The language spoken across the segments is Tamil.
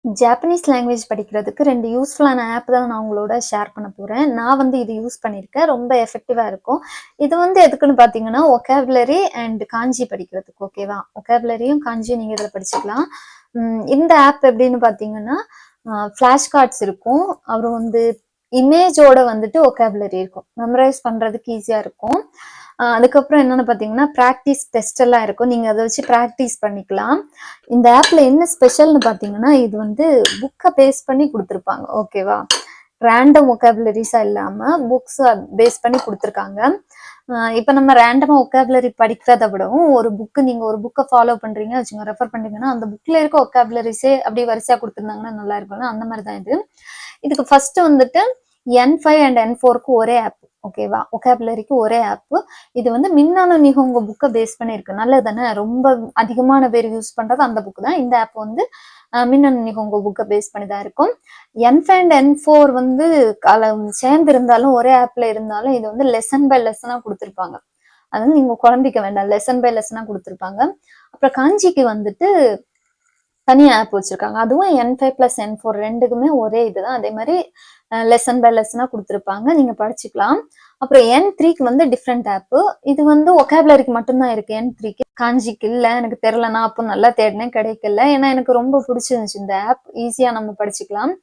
ஜாப்பனீஸ் லாங்குவேஜ் படிக்கிறதுக்கு 2 யூஸ்ஃபுல்லான ஆப் தான் நான் உங்களோட ஷேர் பண்ண போறேன். நான் வந்து இது யூஸ் பண்ணியிருக்கேன். ரொம்ப எஃபெக்டிவா இருக்கும். இது வந்து எதுக்குன்னு பார்த்தீங்கன்னா, வொக்காபுலரி அண்ட் காஞ்சி படிக்கிறதுக்கு ஓகேவா? வொக்காபுலரியும் காஞ்சியும் நீங்க இதில படிச்சுக்கலாம். இந்த ஆப் எப்படின்னு பார்த்தீங்கன்னா, ஃபிளாஷ் கார்ட்ஸ் இருக்கும். அப்புறம் வந்து இமேஜோட வந்துட்டு வொக்காபுலரி இருக்கும். மெமரைஸ் பண்றதுக்கு ஈஸியா இருக்கும். அதுக்கப்புறம் என்னன்னு பார்த்தீங்கன்னா, பிராக்டிஸ் டெஸ்ட் எல்லாம் இருக்கும். நீங்க அத வச்சு பிராக்டிஸ் பண்ணிக்கலாம். இந்த ஆப்ல என்ன ஸ்பெஷல்னு பார்த்தீங்கன்னா, இது வந்து புக்க பேஸ் பண்ணி குடுத்துருப்பாங்க. ஓகேவா? ரேண்டம் வொக்காபுலரிஸா இல்லாம புக்ஸ பேஸ் பண்ணி குடுத்துருக்காங்க. இப்ப நம்ம ரேண்டமா வொக்காபுலரி படிக்கிறத விடவும், நீங்க ஒரு புக்க ஃபாலோ பண்றீங்க வச்சுக்கோங்க, ரெஃபர் பண்றீங்கன்னா, அந்த புக்ல இருக்க வொக்காபுலரிஸே அப்படியே வரிசையா குடுத்துருந்தாங்கன்னா நல்லா இருக்கும்ல. அந்த மாரி தான் இது. இதுக்கு ஃபர்ஸ்ட் வந்துட்டு N5 அண்ட் N4க்கு ஒரே ஆப். ஓகேவா? வொக்காபுலரிக்கு ஒரே ஆப். இது வந்து மின்னணு நிஹோங்கோ புக்க பேஸ் பண்ணி இருக்கு. நல்லது தானே? ரொம்ப அதிகமான பேர் யூஸ் பண்றது அந்த புக் தான். இந்த ஆப் வந்து மின்னணு நிஹோங்கோ புக்க பேஸ் பண்ணி தான் இருக்கும். N5 அண்ட் N4 வந்து சேர்ந்து இருந்தாலும் ஒரே ஆப்ல இருந்தாலும் இது வந்து லெசன் பை லெசனா குடுத்துருப்பாங்க. அதனால நீங்க குழம்பிக்க வேண்டாம். லெசன் பை லெசனா குடுத்துருப்பாங்க. அப்புறம் காஞ்சிக்கு வந்துட்டு தனியா ஆப் வச்சிருக்காங்க. அதுவும் N5+N4 2க்குமே ஒரே இதுதான். அதே மாதிரி லெசன் பை லெசனா குடுத்துருப்பாங்க. நீங்க படிச்சுக்கலாம். அப்புறம் N3க்கு வந்து டிஃப்ரெண்ட் ஆப். இது வந்து வொக்காபுலரிக்கு மட்டும்தான் இருக்கு N3க்கு. காஞ்சிக்கு இல்ல. எனக்கு தெரியல. நான் அப்போ நல்லா தேடினேன் கிடைக்கல. ஏன்னா எனக்கு ரொம்ப பிடிச்சிருந்துச்சு இந்த ஆப். ஈஸியா நம்ம படிச்சுக்கலாம்.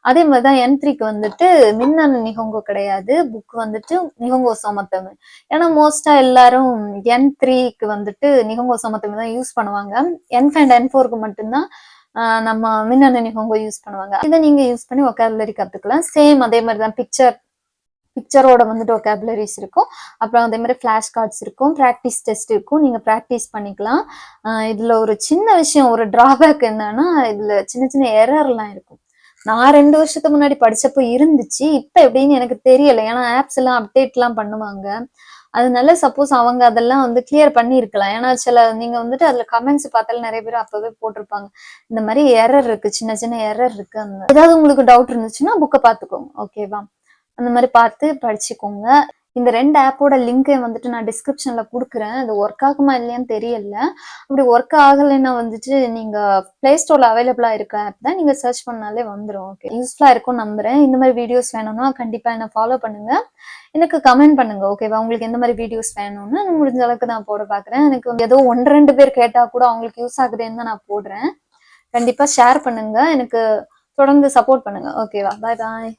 அதே மாதிரிதான் N3க்கு வந்துட்டு மின்னணு நிஹோங்கோ கிடையாது. புக் வந்துட்டு நிஹோங்கோ சமத்தமு. ஏன்னா மோஸ்டா எல்லாரும் N3க்கு வந்துட்டு நிஹோங்கோ சமத்தமு தான் யூஸ் பண்ணுவாங்க. N5 அண்ட் N4க்கு மட்டும்தான் நம்ம மின்னணு நிஹோங்கோ யூஸ் பண்ணுவாங்க. இதை நீங்க யூஸ் பண்ணி வொக்காபுலரி கத்துக்கலாம். சேம் அதே மாதிரி தான் பிக்சரோட வந்துட்டு வொக்காபுலரிஸ் இருக்கும். அப்புறம் அதே மாதிரி ஃபிளாஷ் கார்ட்ஸ் இருக்கும். பிராக்டிஸ் டெஸ்ட் இருக்கும். நீங்க பிராக்டிஸ் பண்ணிக்கலாம். இதுல ஒரு சின்ன விஷயம், ஒரு டிராபேக் என்னன்னா, இதுல சின்ன சின்ன எரர்லாம் இருக்கும். நான் 2 வருஷத்துக்கு முன்னாடி படிச்சப்போ இருந்துச்சு. இப்ப எப்படின்னு எனக்கு தெரியல. ஏன்னா ஆப்ஸ் எல்லாம் அப்டேட்லாம் பண்ணுவாங்க. அதனால சப்போஸ் அவங்க அதெல்லாம் வந்து கிளியர் பண்ணியிருக்கலாம். ஏன்னா நீங்க வந்துட்டு அதுல கமெண்ட்ஸ் பார்த்தாலும் நிறைய பேர் அப்பவே போட்டிருப்பாங்க. இந்த மாதிரி எரர் இருக்கு. சின்ன சின்ன எரர் இருக்கு. ஏதாவது உங்களுக்கு டவுட் இருந்துச்சுன்னா புக்க பாத்துக்கோங்க. ஓகேவா? அந்த மாதிரி பார்த்து படிச்சுக்கோங்க. இந்த 2 ஆப்போட லிங்கை வந்துட்டு நான் டிஸ்கிரிப்ஷன்ல குடுக்குறேன். அது ஒர்க் ஆகுமா இல்லையான்னு தெரியல. அப்படி ஒர்க் ஆகலைன்னா வந்துட்டு நீங்க பிளே ஸ்டோர்ல அவைலபிளா இருக்க ஆப் தான். நீங்க சர்ச் பண்ணாலே வந்துரும். ஓகே. யூஸ்ஃபுல்லா இருக்கும்னு நம்புறேன். இந்த மாதிரி வீடியோஸ் வேணும்னா கண்டிப்பா என்ன ஃபாலோ பண்ணுங்க. எனக்கு கமெண்ட் பண்ணுங்க. ஓகேவா? உங்களுக்கு எந்த மாதிரி வீடியோஸ் வேணும்னு முடிஞ்ச அளவுக்கு நான் போட பாக்குறேன். எனக்கு ஏதோ 1, 2 பேர் கேட்டா கூட அவங்களுக்கு யூஸ் ஆகுதுன்னு தான் நான் போடுறேன். கண்டிப்பா ஷேர் பண்ணுங்க. எனக்கு தொடர்ந்து சப்போர்ட் பண்ணுங்க. ஓகேவா? பாய் பாய்.